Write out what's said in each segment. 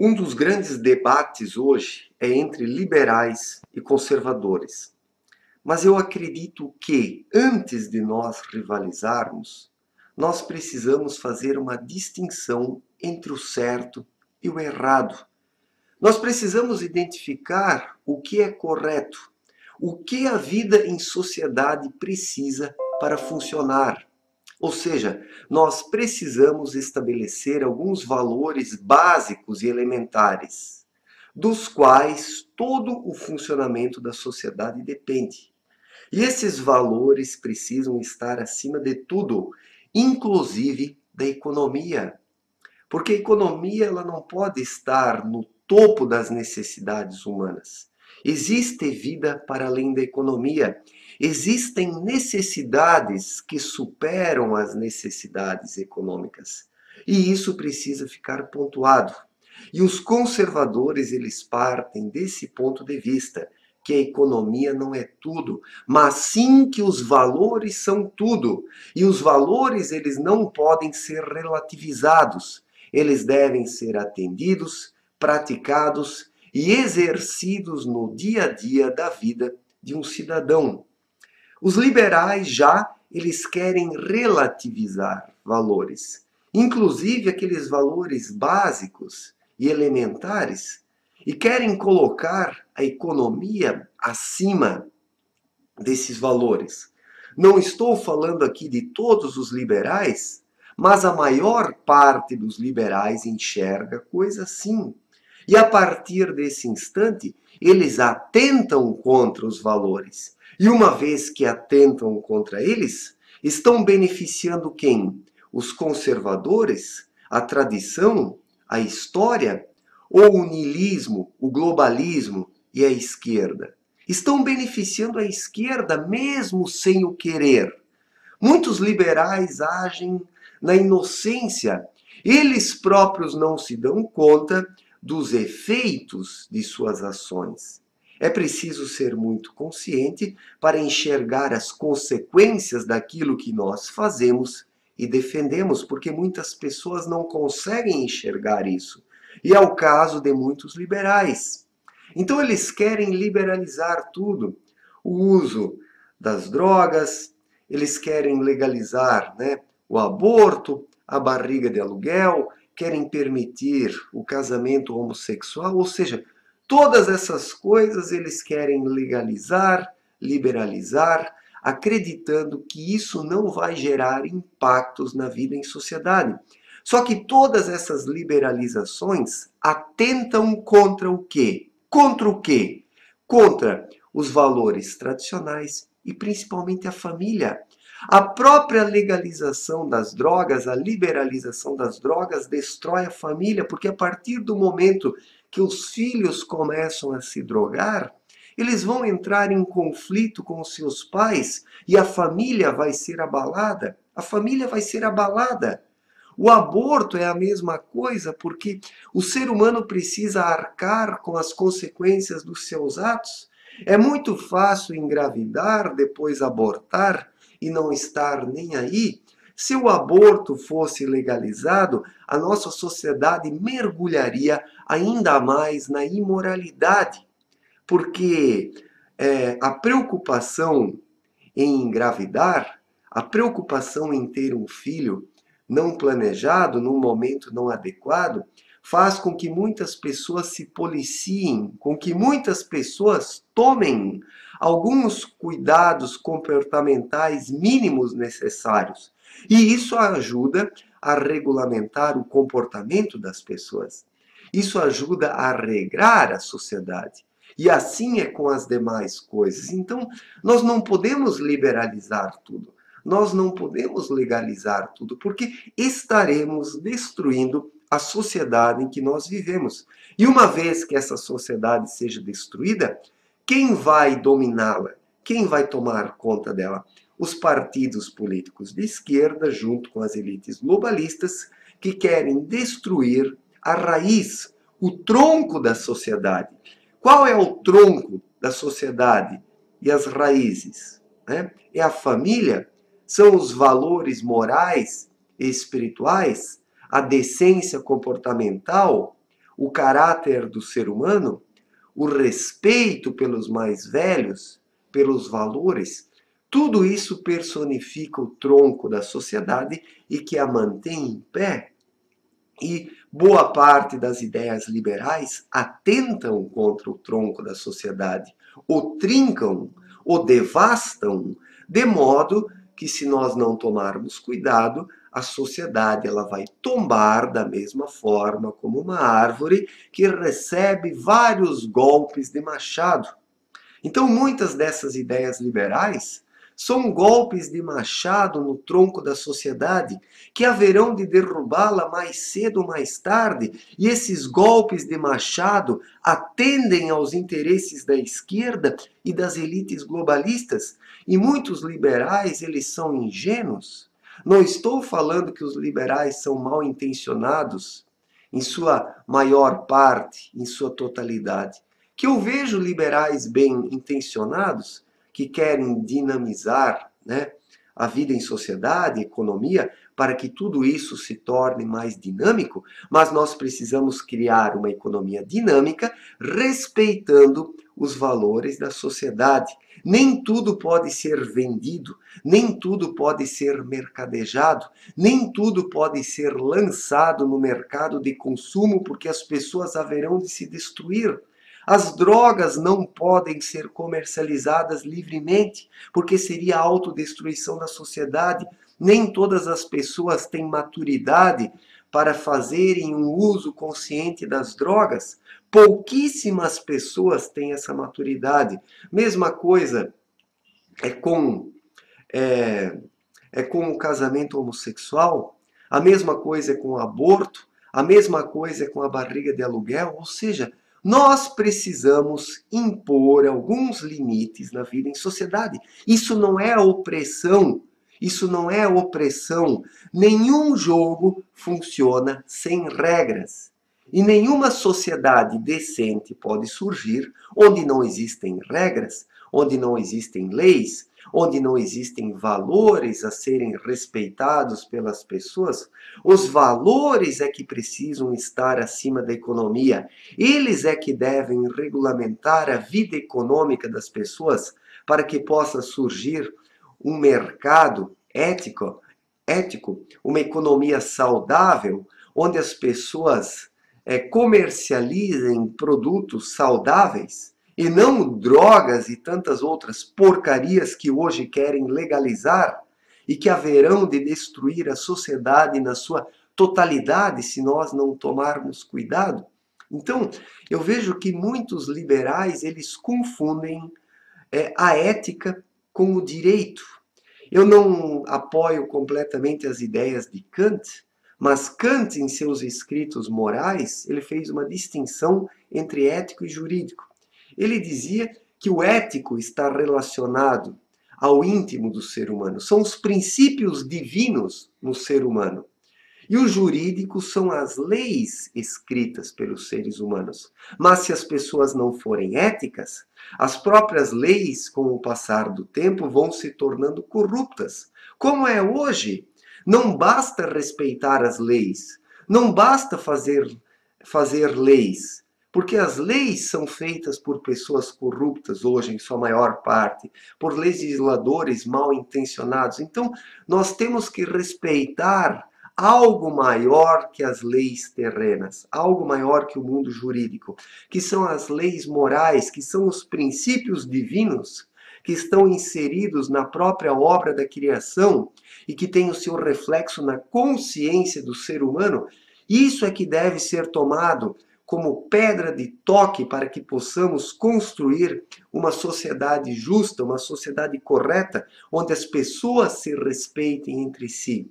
Um dos grandes debates hoje é entre liberais e conservadores. Mas eu acredito que, antes de nós rivalizarmos, nós precisamos fazer uma distinção entre o certo e o errado. Nós precisamos identificar o que é correto, o que a vida em sociedade precisa para funcionar. Ou seja, nós precisamos estabelecer alguns valores básicos e elementares, dos quais todo o funcionamento da sociedade depende. E esses valores precisam estar acima de tudo, inclusive da economia. Porque a economia ela não pode estar no topo das necessidades humanas. Existe vida para além da economia. Existem necessidades que superam as necessidades econômicas. E isso precisa ficar pontuado. E os conservadores, eles partem desse ponto de vista, que a economia não é tudo, mas sim que os valores são tudo. E os valores, eles não podem ser relativizados. Eles devem ser atendidos, praticados e exercidos no dia a dia da vida de um cidadão. Os liberais eles querem relativizar valores, inclusive aqueles valores básicos e elementares, e querem colocar a economia acima desses valores. Não estou falando aqui de todos os liberais, mas a maior parte dos liberais enxerga coisa assim. E a partir desse instante, eles atentam contra os valores. E uma vez que atentam contra eles, estão beneficiando quem? Os conservadores, a tradição, a história, ou o niilismo, o globalismo e a esquerda? Estão beneficiando a esquerda mesmo sem o querer. Muitos liberais agem na inocência. Eles próprios não se dão conta dos efeitos de suas ações. É preciso ser muito consciente para enxergar as consequências daquilo que nós fazemos e defendemos, porque muitas pessoas não conseguem enxergar isso. E é o caso de muitos liberais. Então eles querem liberalizar tudo. O uso das drogas, eles querem legalizar, o aborto, a barriga de aluguel, querem permitir o casamento homossexual, ou seja, todas essas coisas eles querem legalizar, liberalizar, acreditando que isso não vai gerar impactos na vida em sociedade. Só que todas essas liberalizações atentam contra o quê? Contra o quê? Contra os valores tradicionais e principalmente a família. A própria legalização das drogas, a liberalização das drogas destrói a família, porque a partir do momento que os filhos começam a se drogar, eles vão entrar em conflito com os seus pais e a família vai ser abalada. A família vai ser abalada. O aborto é a mesma coisa, porque o ser humano precisa arcar com as consequências dos seus atos. É muito fácil engravidar, depois abortar e não estar nem aí. Se o aborto fosse legalizado, a nossa sociedade mergulharia ainda mais na imoralidade, porque a preocupação em engravidar, a preocupação em ter um filho não planejado, num momento não adequado, faz com que muitas pessoas se policiem, com que muitas pessoas tomem alguns cuidados comportamentais mínimos necessários. E isso ajuda a regulamentar o comportamento das pessoas. Isso ajuda a regrar a sociedade. E assim é com as demais coisas. Então, nós não podemos liberalizar tudo. Nós não podemos legalizar tudo, porque estaremos destruindo a sociedade em que nós vivemos. E uma vez que essa sociedade seja destruída, quem vai dominá-la? Quem vai tomar conta dela? Os partidos políticos de esquerda, junto com as elites globalistas, que querem destruir a raiz, o tronco da sociedade. Qual é o tronco da sociedade e as raízes? É a família? São os valores morais e espirituais, a decência comportamental, o caráter do ser humano, o respeito pelos mais velhos, pelos valores, tudo isso personifica o tronco da sociedade e que a mantém em pé. E boa parte das ideias liberais atentam contra o tronco da sociedade, o trincam, o devastam, de modo que, se nós não tomarmos cuidado, a sociedade ela vai tombar da mesma forma como uma árvore que recebe vários golpes de machado. Então, muitas dessas ideias liberais são golpes de machado no tronco da sociedade que haverão de derrubá-la mais cedo ou mais tarde, e esses golpes de machado atendem aos interesses da esquerda e das elites globalistas, e muitos liberais, eles são ingênuos. Não estou falando que os liberais são mal intencionados, em sua maior parte, em sua totalidade. Que eu vejo liberais bem intencionados, que querem dinamizar, né, a vida em sociedade, economia, para que tudo isso se torne mais dinâmico, mas nós precisamos criar uma economia dinâmica respeitando os valores da sociedade. Nem tudo pode ser vendido, nem tudo pode ser mercadejado, nem tudo pode ser lançado no mercado de consumo, porque as pessoas haverão de se destruir. As drogas não podem ser comercializadas livremente, porque seria a autodestruição da sociedade. Nem todas as pessoas têm maturidade para fazerem um uso consciente das drogas. Pouquíssimas pessoas têm essa maturidade. Mesma coisa é com o casamento homossexual, a mesma coisa é com o aborto, a mesma coisa é com a barriga de aluguel, ou seja, nós precisamos impor alguns limites na vida em sociedade. Isso não é opressão. Isso não é opressão. Nenhum jogo funciona sem regras. E nenhuma sociedade decente pode surgir onde não existem regras, onde não existem leis, onde não existem valores a serem respeitados pelas pessoas. Os valores é que precisam estar acima da economia. Eles é que devem regulamentar a vida econômica das pessoas para que possa surgir um mercado ético, uma economia saudável, onde as pessoas comercializem produtos saudáveis e não drogas e tantas outras porcarias que hoje querem legalizar e que haverão de destruir a sociedade na sua totalidade se nós não tomarmos cuidado. Então, eu vejo que muitos liberais, eles confundem a ética com o direito. Eu não apoio completamente as ideias de Kant, mas Kant, em seus escritos morais, ele fez uma distinção entre ético e jurídico. Ele dizia que o ético está relacionado ao íntimo do ser humano. São os princípios divinos no ser humano. E o jurídico são as leis escritas pelos seres humanos. Mas se as pessoas não forem éticas, as próprias leis, com o passar do tempo, vão se tornando corruptas. Como é hoje, não basta respeitar as leis, não basta fazer leis, porque as leis são feitas por pessoas corruptas hoje, em sua maior parte, por legisladores mal intencionados. Então, nós temos que respeitar algo maior que as leis terrenas, algo maior que o mundo jurídico, que são as leis morais, que são os princípios divinos que estão inseridos na própria obra da criação e que têm o seu reflexo na consciência do ser humano. Isso é que deve ser tomado como pedra de toque para que possamos construir uma sociedade justa, uma sociedade correta, onde as pessoas se respeitem entre si.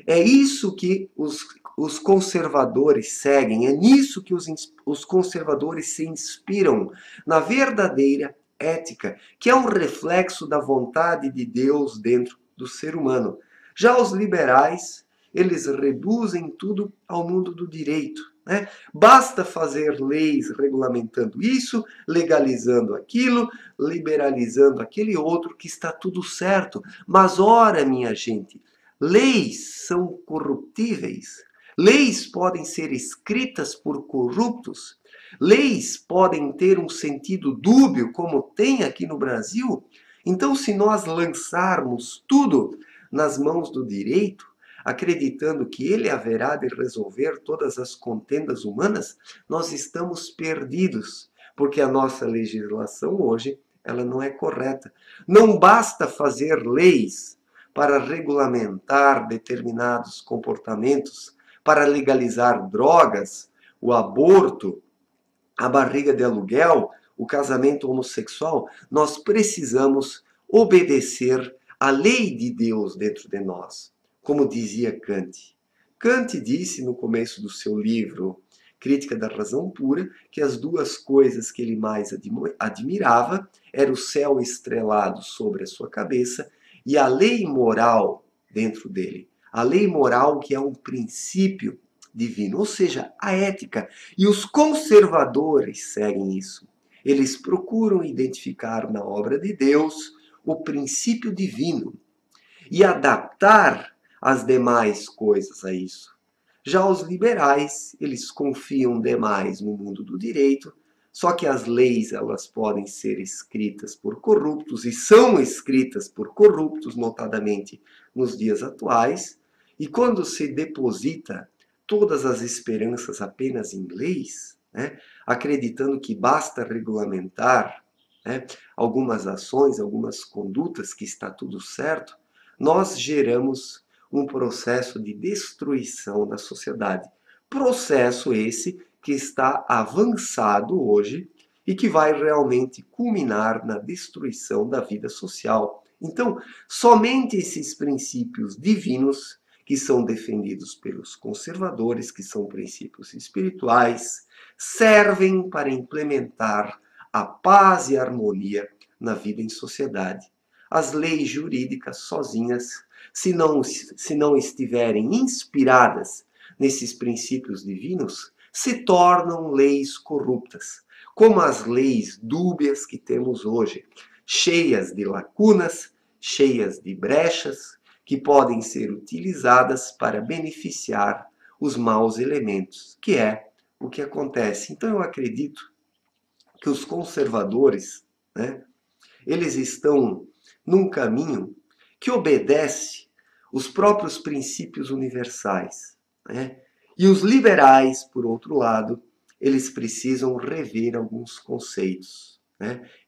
É isso que os conservadores seguem, é nisso que os conservadores se inspiram, na verdadeira ética, que é um reflexo da vontade de Deus dentro do ser humano. Já os liberais, eles reduzem tudo ao mundo do direito. Né? Basta fazer leis regulamentando isso, legalizando aquilo, liberalizando aquele outro, que está tudo certo. Mas ora, minha gente, leis são corruptíveis. Leis podem ser escritas por corruptos. Leis podem ter um sentido dúbio, como tem aqui no Brasil. Então, se nós lançarmos tudo nas mãos do direito, acreditando que ele haverá de resolver todas as contendas humanas, nós estamos perdidos, porque a nossa legislação hoje, ela não é correta. Não basta fazer leis para regulamentar determinados comportamentos, para legalizar drogas, o aborto, a barriga de aluguel, o casamento homossexual. Nós precisamos obedecer à lei de Deus dentro de nós, como dizia Kant. Kant disse no começo do seu livro Crítica da Razão Pura que as duas coisas que ele mais admirava eram o céu estrelado sobre a sua cabeça e a lei moral dentro dele. A lei moral que é um princípio divino, ou seja, a ética. E os conservadores seguem isso. Eles procuram identificar na obra de Deus o princípio divino e adaptar as demais coisas a isso. Já os liberais, eles confiam demais no mundo do direito, só que as leis elas podem ser escritas por corruptos e são escritas por corruptos, notadamente nos dias atuais, e quando se deposita todas as esperanças apenas em leis, acreditando que basta regulamentar algumas ações, algumas condutas, que está tudo certo, nós geramos um processo de destruição da sociedade. Processo esse que está avançado hoje e que vai realmente culminar na destruição da vida social. Então, somente esses princípios divinos que são defendidos pelos conservadores, que são princípios espirituais, servem para implementar a paz e a harmonia na vida em sociedade. As leis jurídicas sozinhas, se não estiverem inspiradas nesses princípios divinos, se tornam leis corruptas, como as leis dúbias que temos hoje, cheias de lacunas, cheias de brechas, que podem ser utilizadas para beneficiar os maus elementos, que é o que acontece. Então eu acredito que os conservadores, eles estão num caminho que obedece os próprios princípios universais. E os liberais, por outro lado, eles precisam rever alguns conceitos.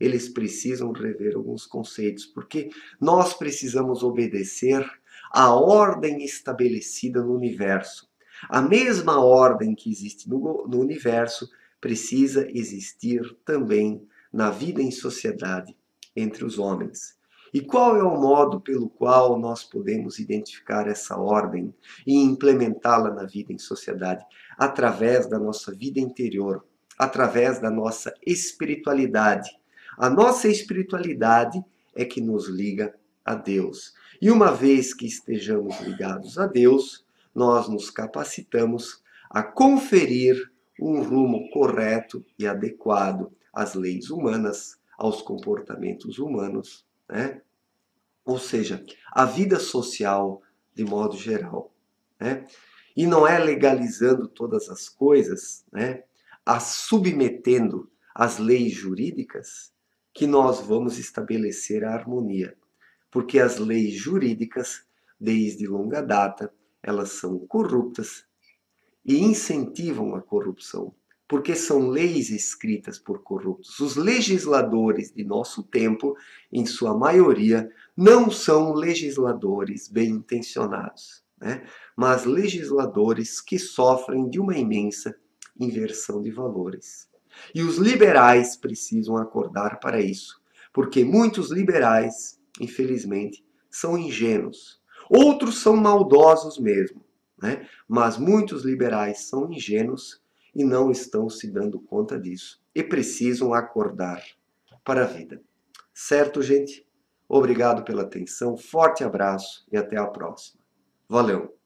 Eles precisam rever alguns conceitos, porque nós precisamos obedecer à ordem estabelecida no universo. A mesma ordem que existe no universo precisa existir também na vida em sociedade entre os homens. E qual é o modo pelo qual nós podemos identificar essa ordem e implementá-la na vida em sociedade? Através da nossa vida interior, através da nossa espiritualidade. A nossa espiritualidade é que nos liga a Deus. E uma vez que estejamos ligados a Deus, nós nos capacitamos a conferir um rumo correto e adequado às leis humanas, aos comportamentos humanos, ou seja, a vida social de modo geral. E não é legalizando todas as coisas, a submetendo às leis jurídicas, que nós vamos estabelecer a harmonia. Porque as leis jurídicas, desde longa data, elas são corruptas e incentivam a corrupção, porque são leis escritas por corruptos. Os legisladores de nosso tempo, em sua maioria, não são legisladores bem-intencionados, mas legisladores que sofrem de uma imensa inversão de valores. E os liberais precisam acordar para isso, porque muitos liberais, infelizmente, são ingênuos. Outros são maldosos mesmo, mas muitos liberais são ingênuos e não estão se dando conta disso. E precisam acordar para a vida. Certo, gente? Obrigado pela atenção, forte abraço e até a próxima. Valeu!